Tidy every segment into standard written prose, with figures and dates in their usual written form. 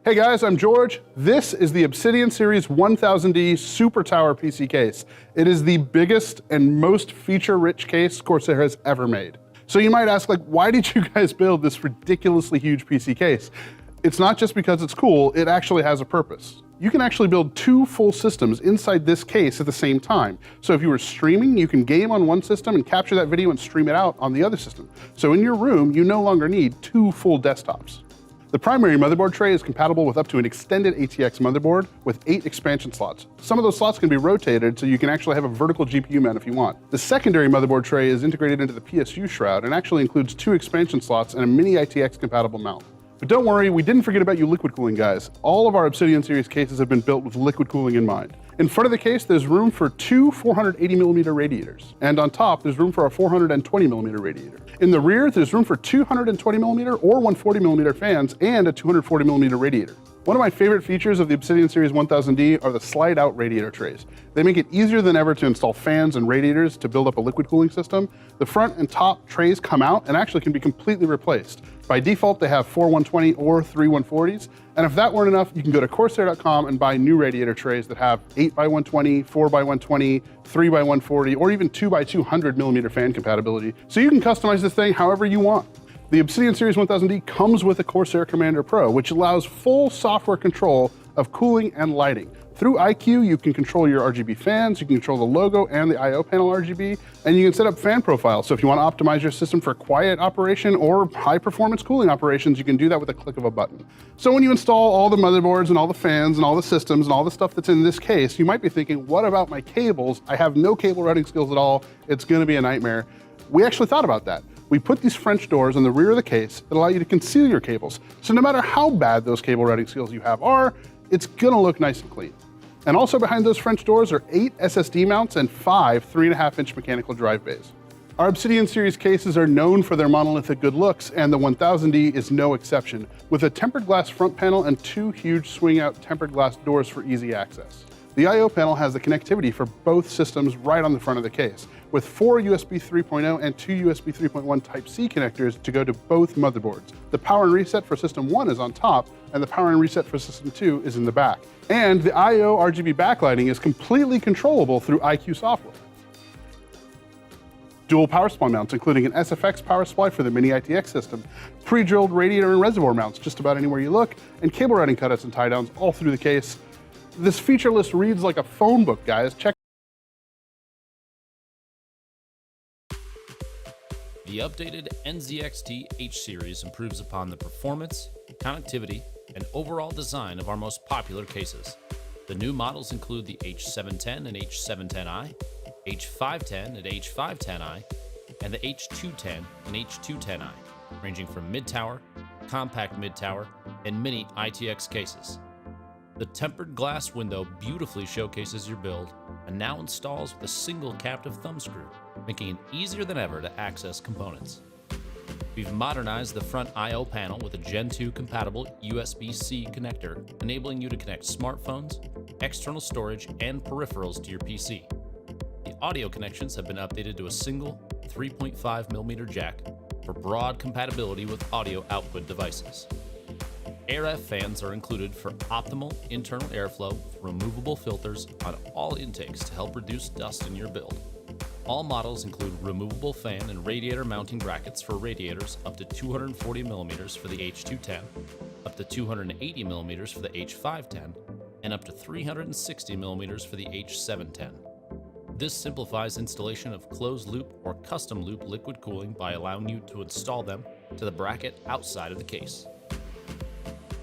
Hey guys, I'm George. This is the Obsidian Series 1000D Super Tower PC case. It is the biggest and most feature-rich case Corsair has ever made. So you might ask, why did you guys build this ridiculously huge PC case? It's not just because it's cool, it actually has a purpose. You can actually build 2 full systems inside this case at the same time. So if you were streaming, you can game on one system and capture that video and stream it out on the other system. So in your room, you no longer need 2 full desktops. The primary motherboard tray is compatible with up to an extended ATX motherboard with 8 expansion slots. Some of those slots can be rotated so you can actually have a vertical GPU mount if you want. The secondary motherboard tray is integrated into the PSU shroud and actually includes 2 expansion slots and a mini ITX compatible mount. But don't worry, we didn't forget about you liquid cooling guys. All of our Obsidian series cases have been built with liquid cooling in mind. In front of the case, there's room for 2 480mm radiators. And on top, there's room for a 420mm radiator. In the rear, there's room for 220mm or 140mm fans and a 240mm radiator. One of my favorite features of the Obsidian Series 1000D are the slide-out radiator trays. They make it easier than ever to install fans and radiators to build up a liquid cooling system. The front and top trays come out and actually can be completely replaced. By default, they have 4 120 or 3 140s. And if that weren't enough, you can go to Corsair.com and buy new radiator trays that have 8x120, 4x120, 3x140, or even 2x200mm fan compatibility. So you can customize this thing however you want. The Obsidian Series 1000D comes with a Corsair Commander Pro, which allows full software control of cooling and lighting. Through iCUE, you can control your RGB fans, you can control the logo and the I/O panel RGB, and you can set up fan profiles. So if you want to optimize your system for quiet operation or high performance cooling operations, you can do that with a click of a button. So when you install all the motherboards and all the fans and all the systems and all the stuff that's in this case, you might be thinking, what about my cables? I have no cable routing skills at all. It's gonna be a nightmare. We actually thought about that. We put these French doors on the rear of the case that allow you to conceal your cables. So no matter how bad those cable routing skills you have are, it's gonna look nice and clean. And also behind those French doors are 8 SSD mounts and 5 3.5-inch mechanical drive bays. Our Obsidian series cases are known for their monolithic good looks, and the 1000D is no exception, with a tempered glass front panel and 2 huge swing-out tempered glass doors for easy access. The I/O panel has the connectivity for both systems right on the front of the case, with 4 USB 3.0 and 2 USB 3.1 Type-C connectors to go to both motherboards. The power and reset for System 1 is on top, and the power and reset for System 2 is in the back. And the I/O RGB backlighting is completely controllable through iCUE software. Dual power supply mounts, including an SFX power supply for the mini ITX system, pre-drilled radiator and reservoir mounts just about anywhere you look, and cable routing cutouts and tie downs all through the case. This feature list reads like a phone book, guys. Check. The updated NZXT H series improves upon the performance, connectivity, and overall design of our most popular cases. The new models include the H710 and H710i, H510 and H510i, and the H210 and H210i, ranging from mid-tower, compact mid-tower, and mini ITX cases. The tempered glass window beautifully showcases your build and now installs with a single captive thumb screw, making it easier than ever to access components. We've modernized the front I/O panel with a Gen 2 compatible USB-C connector, enabling you to connect smartphones, external storage, and peripherals to your PC. The audio connections have been updated to a single 3.5mm jack for broad compatibility with audio output devices. AirF fans are included for optimal internal airflow with removable filters on all intakes to help reduce dust in your build. All models include removable fan and radiator mounting brackets for radiators up to 240mm for the H210, up to 280mm for the H510, and up to 360mm for the H710. This simplifies installation of closed loop or custom loop liquid cooling by allowing you to install them to the bracket outside of the case.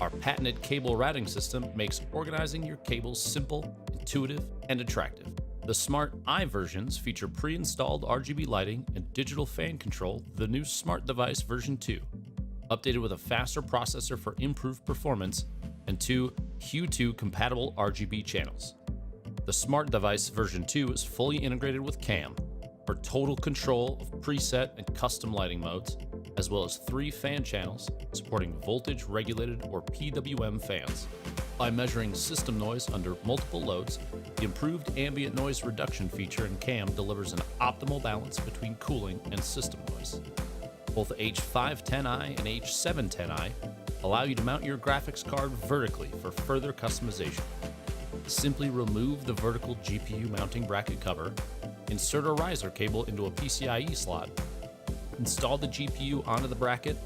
Our patented cable routing system makes organizing your cables simple, intuitive, and attractive. The Smart I versions feature pre-installed RGB lighting and digital fan control, the new Smart Device version 2, updated with a faster processor for improved performance and 2 Hue2 compatible RGB channels. The Smart Device version 2 is fully integrated with CAM for total control of preset and custom lighting modes, as well as 3 fan channels supporting voltage regulated or PWM fans. By measuring system noise under multiple loads, the improved ambient noise reduction feature in CAM delivers an optimal balance between cooling and system noise. Both H510i and H710i allow you to mount your graphics card vertically for further customization. Simply remove the vertical GPU mounting bracket cover, insert a riser cable into a PCIe slot, install the GPU onto the bracket,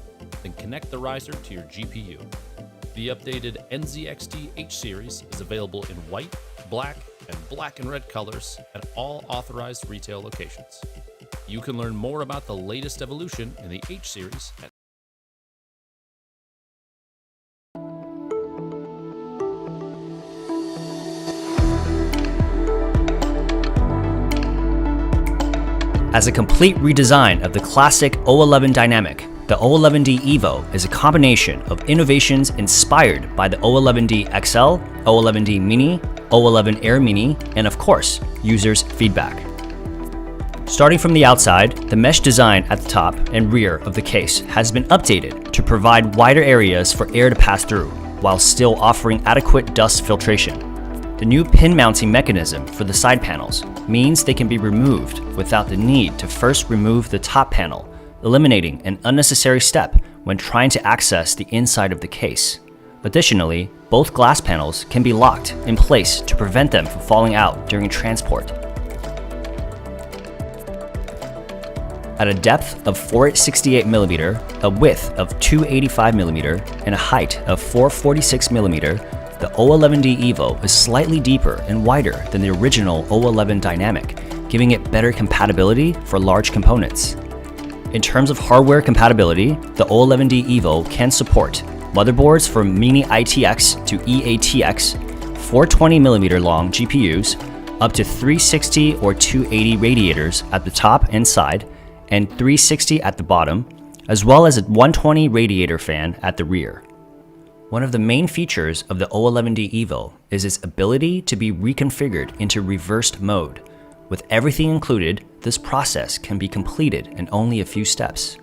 then connect the riser to your GPU. The updated NZXT H series is available in white, black, and black and red colors at all authorized retail locations. You can learn more about the latest evolution in the H series at As a complete redesign of the classic O11 Dynamic, the O11D EVO is a combination of innovations inspired by the O11D XL, O11D Mini, O11 Air Mini, and of course, users' feedback. Starting from the outside, the mesh design at the top and rear of the case has been updated to provide wider areas for air to pass through, while still offering adequate dust filtration. The new pin mounting mechanism for the side panels means they can be removed without the need to first remove the top panel, eliminating an unnecessary step when trying to access the inside of the case. Additionally, both glass panels can be locked in place to prevent them from falling out during transport. At a depth of 468mm, a width of 285mm, and a height of 446mm, the O11D EVO is slightly deeper and wider than the original O11 Dynamic, giving it better compatibility for large components. In terms of hardware compatibility, the O11D EVO can support motherboards from Mini ITX to EATX, 420mm long GPUs, up to 360 or 280 radiators at the top and side, and 360 at the bottom, as well as a 120 radiator fan at the rear. One of the main features of the O11D EVO is its ability to be reconfigured into reversed mode. With everything included, this process can be completed in only a few steps.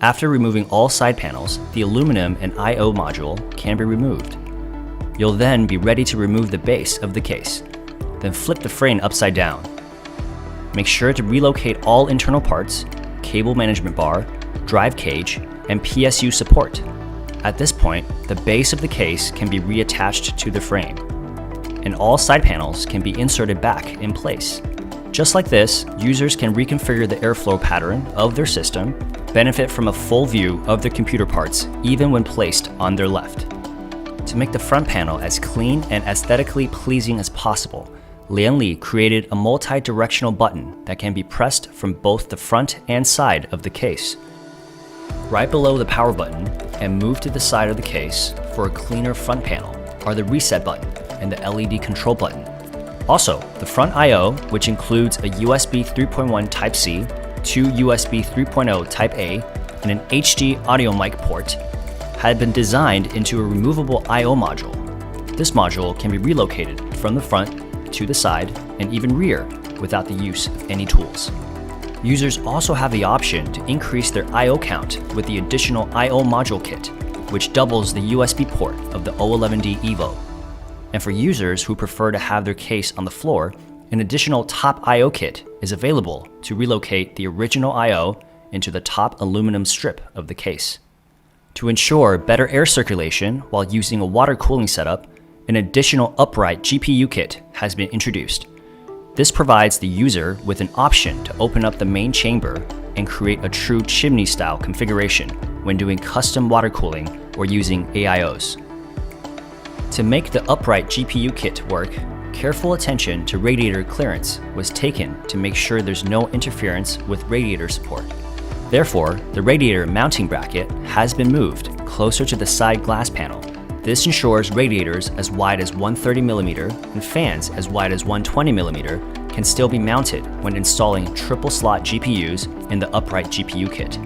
After removing all side panels, the aluminum and I/O module can be removed. You'll then be ready to remove the base of the case. Then flip the frame upside down. Make sure to relocate all internal parts, cable management bar, drive cage, and PSU support. At this point, the base of the case can be reattached to the frame, and all side panels can be inserted back in place. Just like this, users can reconfigure the airflow pattern of their system, benefit from a full view of their computer parts even when placed on their left. To make the front panel as clean and aesthetically pleasing as possible, LIAN LI created a multi-directional button that can be pressed from both the front and side of the case. Right below the power button and move to the side of the case for a cleaner front panel are the reset button and the LED control button. Also, the front I/O, which includes a USB 3.1 Type-C, 2 USB 3.0 Type-A, and an HD audio mic port, had been designed into a removable I/O module. This module can be relocated from the front to the side and even rear without the use of any tools. Users also have the option to increase their I/O count with the additional I/O module kit, which doubles the USB port of the O11D EVO. And for users who prefer to have their case on the floor, an additional top I/O kit is available to relocate the original I/O into the top aluminum strip of the case. To ensure better air circulation while using a water cooling setup, an additional upright GPU kit has been introduced. This provides the user with an option to open up the main chamber and create a true chimney-style configuration when doing custom water cooling or using AIOs. To make the upright GPU kit work, careful attention to radiator clearance was taken to make sure there's no interference with radiator support. Therefore, the radiator mounting bracket has been moved closer to the side glass panel. This ensures radiators as wide as 130mm and fans as wide as 120mm can still be mounted when installing triple slot GPUs in the upright GPU kit.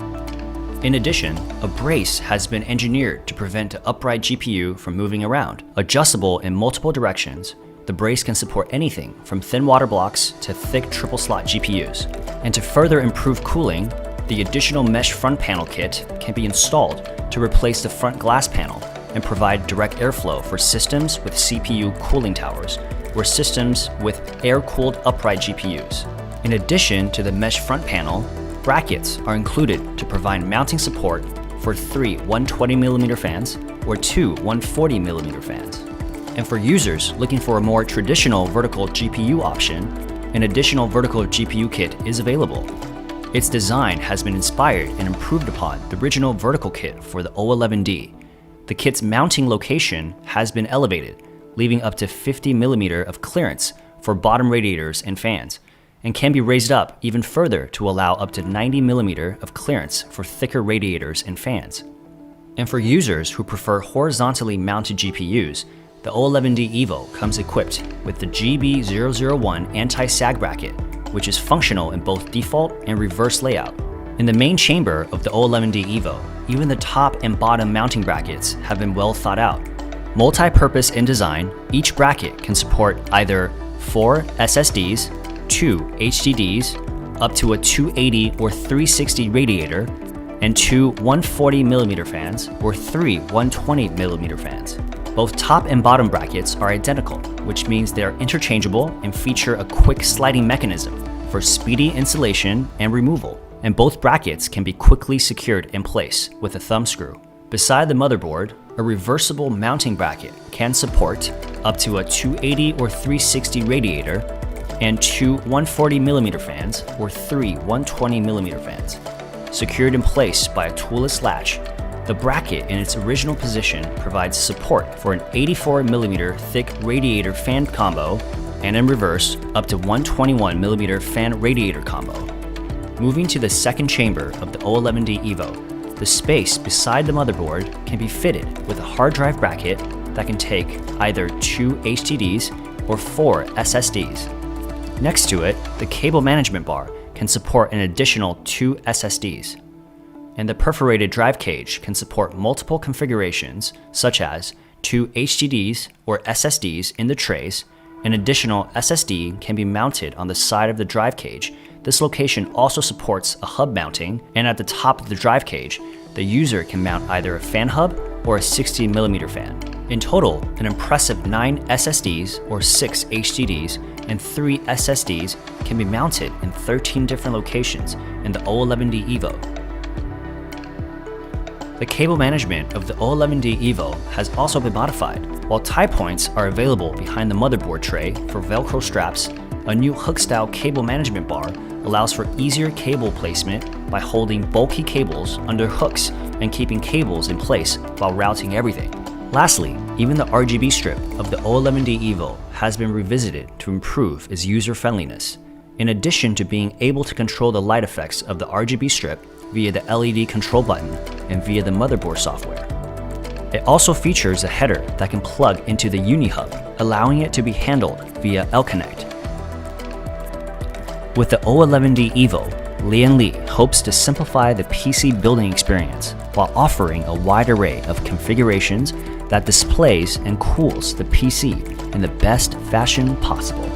In addition, a brace has been engineered to prevent the upright GPU from moving around. Adjustable in multiple directions, the brace can support anything from thin water blocks to thick triple slot GPUs. And to further improve cooling, the additional mesh front panel kit can be installed to replace the front glass panel and provide direct airflow for systems with CPU cooling towers or systems with air-cooled upright GPUs. In addition to the mesh front panel, brackets are included to provide mounting support for 3 120mm fans or 2 140mm fans. And for users looking for a more traditional vertical GPU option, an additional vertical GPU kit is available. Its design has been inspired and improved upon the original vertical kit for the O11D. The kit's mounting location has been elevated, leaving up to 50mm of clearance for bottom radiators and fans, and can be raised up even further to allow up to 90mm of clearance for thicker radiators and fans. And for users who prefer horizontally mounted GPUs, the O11D EVO comes equipped with the GB001 anti-sag bracket, which is functional in both default and reverse layout. In the main chamber of the O11D EVO, even the top and bottom mounting brackets have been well thought out. Multi-purpose in design, each bracket can support either 4 SSDs, 2 HDDs, up to a 280 or 360 radiator, and 2 140mm fans or 3 120mm fans. Both top and bottom brackets are identical, which means they are interchangeable and feature a quick sliding mechanism for speedy installation and removal. And both brackets can be quickly secured in place with a thumb screw. Beside the motherboard, a reversible mounting bracket can support up to a 280 or 360 radiator and 2 140mm fans or 3 120mm fans. Secured in place by a toolless latch, the bracket in its original position provides support for an 84mm thick radiator fan combo and in reverse up to 121mm fan radiator combo. Moving to the second chamber of the O11D EVO, the space beside the motherboard can be fitted with a hard drive bracket that can take either 2 HDDs or 4 SSDs. Next to it, the cable management bar can support an additional 2 SSDs. And the perforated drive cage can support multiple configurations such as 2 HDDs or SSDs in the trays. An additional SSD can be mounted on the side of the drive cage. This location also supports a hub mounting, and at the top of the drive cage, the user can mount either a fan hub or a 16mm fan. In total, an impressive 9 SSDs or 6 HDDs and 3 SSDs can be mounted in 13 different locations in the O11D EVO. The cable management of the O11D EVO has also been modified. While tie points are available behind the motherboard tray for Velcro straps, a new hook-style cable management bar allows for easier cable placement by holding bulky cables under hooks and keeping cables in place while routing everything. Lastly, even the RGB strip of the O11D EVO has been revisited to improve its user-friendliness. In addition to being able to control the light effects of the RGB strip via the LED control button and via the motherboard software. It also features a header that can plug into the Uni-Hub, allowing it to be handled via L-Connect. With the O11D EVO, LIAN LI hopes to simplify the PC building experience while offering a wide array of configurations that displays and cools the PC in the best fashion possible.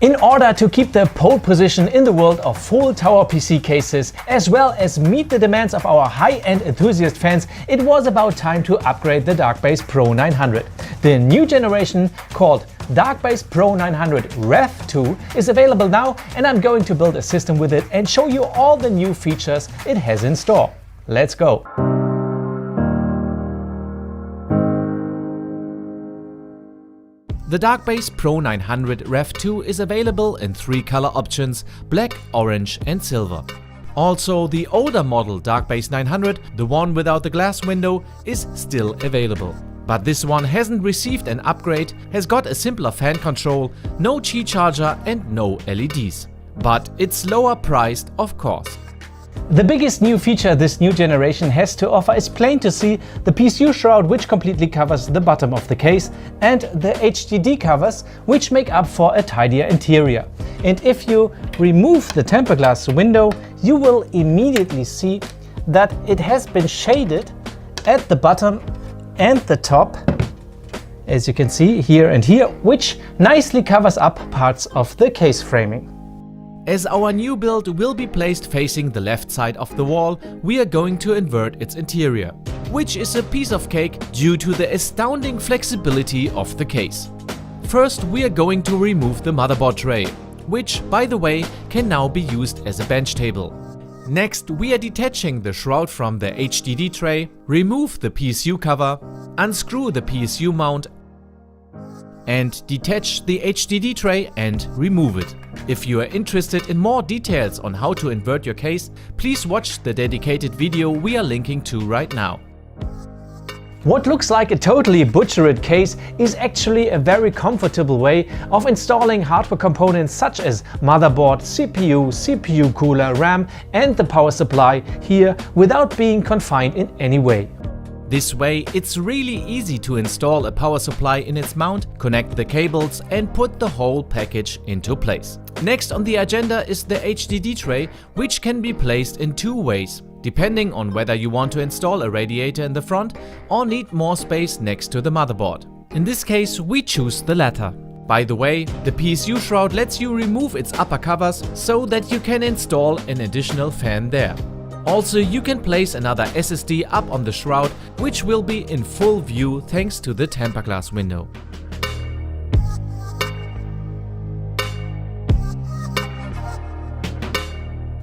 In order to keep the pole position in the world of full tower PC cases, as well as meet the demands of our high-end enthusiast fans, it was about time to upgrade the Darkbase Pro 900. The new generation, called Darkbase Pro 900 Rev 2, is available now, and I'm going to build a system with it and show you all the new features it has in store. Let's go! The Darkbase Pro 900 Rev 2 is available in 3 color options: black, orange and silver. Also, the older model Darkbase 900, the one without the glass window, is still available. But this one hasn't received an upgrade, has got a simpler fan control, no Qi charger and no LEDs. But it's lower priced, of course. The biggest new feature this new generation has to offer is plain to see the PSU shroud, which completely covers the bottom of the case, and the HDD covers, which make up for a tidier interior. And if you remove the tempered glass window, you will immediately see that it has been shaded at the bottom and the top, as you can see here and here, which nicely covers up parts of the case framing. As our new build will be placed facing the left side of the wall, we are going to invert its interior, which is a piece of cake due to the astounding flexibility of the case. First, we are going to remove the motherboard tray, which, by the way, can now be used as a bench table. Next, we are detaching the shroud from the HDD tray, remove the PSU cover, unscrew the PSU mount, and detach the HDD tray and remove it. If you are interested in more details on how to invert your case, please watch the dedicated video we are linking to right now. What looks like a totally butchered case is actually a very comfortable way of installing hardware components such as motherboard, CPU cooler, RAM and the power supply here without being confined in any way. This way, it's really easy to install a power supply in its mount, connect the cables and put the whole package into place. Next on the agenda is the HDD tray, which can be placed in two ways, depending on whether you want to install a radiator in the front or need more space next to the motherboard. In this case, we choose the latter. By the way, the PSU shroud lets you remove its upper covers so that you can install an additional fan there. Also, you can place another SSD up on the shroud, which will be in full view thanks to the tempered glass window.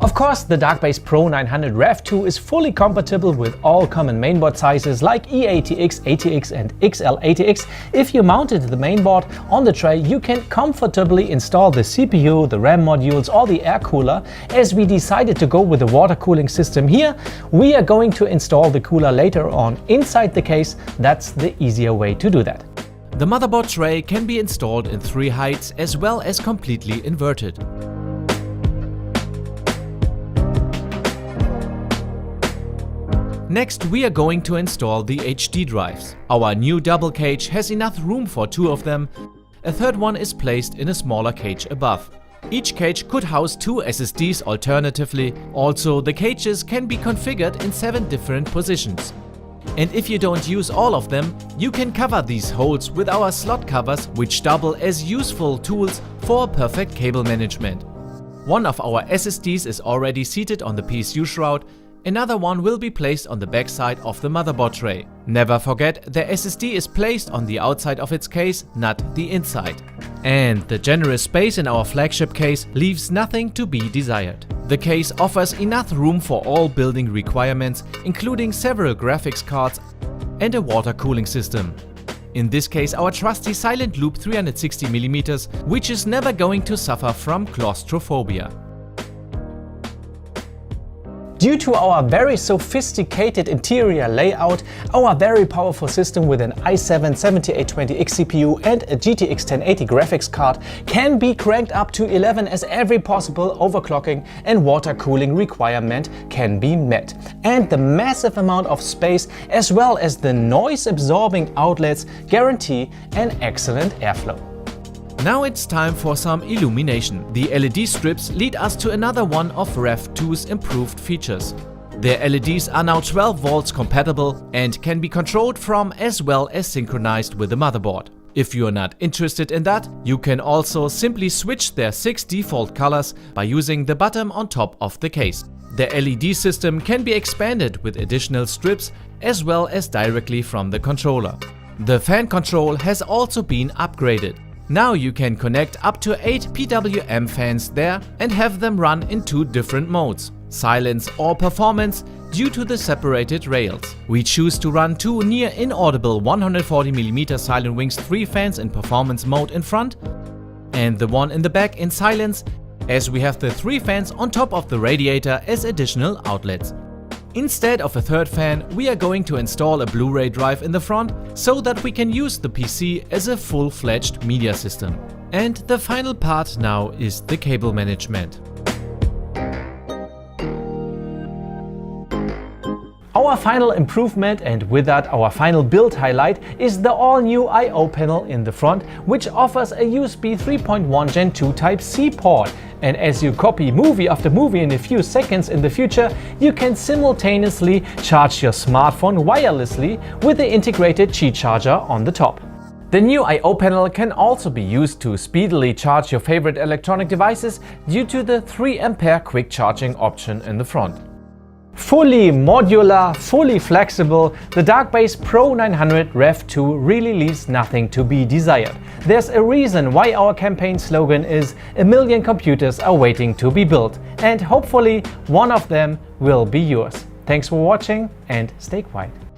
Of course, the Darkbase Pro 900 Rev2 is fully compatible with all common mainboard sizes like E80X, ATX and XL80X. If you mounted the mainboard on the tray, you can comfortably install the CPU, the RAM modules or the air cooler. As we decided to go with the water cooling system here, we are going to install the cooler later on inside the case. That's the easier way to do that. The motherboard tray can be installed in 3 heights as well as completely inverted. Next, we are going to install the HD drives. Our new double cage has enough room for 2 of them. A third one is placed in a smaller cage above. Each cage could house 2 SSDs alternatively. Also, the cages can be configured in 7 different positions. And if you don't use all of them, you can cover these holes with our slot covers, which double as useful tools for perfect cable management. One of our SSDs is already seated on the PSU shroud. Another one will be placed on the backside of the motherboard tray. Never forget, the SSD is placed on the outside of its case, not the inside. And the generous space in our flagship case leaves nothing to be desired. The case offers enough room for all building requirements, including several graphics cards and a water cooling system. In this case, our trusty silent loop 360mm, which is never going to suffer from claustrophobia. Due to our very sophisticated interior layout, our very powerful system with an i7-7820X CPU and a GTX 1080 graphics card can be cranked up to 11 as every possible overclocking and water cooling requirement can be met. And the massive amount of space as well as the noise absorbing outlets guarantee an excellent airflow. Now it's time for some illumination. The LED strips lead us to another one of Rev2's improved features. Their LEDs are now 12 volts compatible and can be controlled from as well as synchronized with the motherboard. If you are not interested in that, you can also simply switch their 6 default colors by using the button on top of the case. The LED system can be expanded with additional strips as well as directly from the controller. The fan control has also been upgraded. Now you can connect up to 8 PWM fans there and have them run in 2 different modes, silence or performance, due to the separated rails. We choose to run 2 near inaudible 140mm Silentwings 3 fans in performance mode in front and the one in the back in silence, as we have the 3 fans on top of the radiator as additional outlets. Instead of a third fan, we are going to install a Blu-ray drive in the front so that we can use the PC as a full-fledged media system. And the final part now is the cable management. Our final improvement, and with that our final build highlight, is the all-new I/O panel in the front, which offers a USB 3.1 Gen 2 Type-C port. And as you copy movie after movie in a few seconds in the future, you can simultaneously charge your smartphone wirelessly with the integrated Qi charger on the top. The new I/O panel can also be used to speedily charge your favorite electronic devices due to the 3 ampere quick charging option in the front. Fully modular, fully flexible, the Darkbase Pro 900 Rev 2 really leaves nothing to be desired. There's a reason why our campaign slogan is "A million computers are waiting to be built," and hopefully one of them will be yours. Thanks for watching and stay quiet.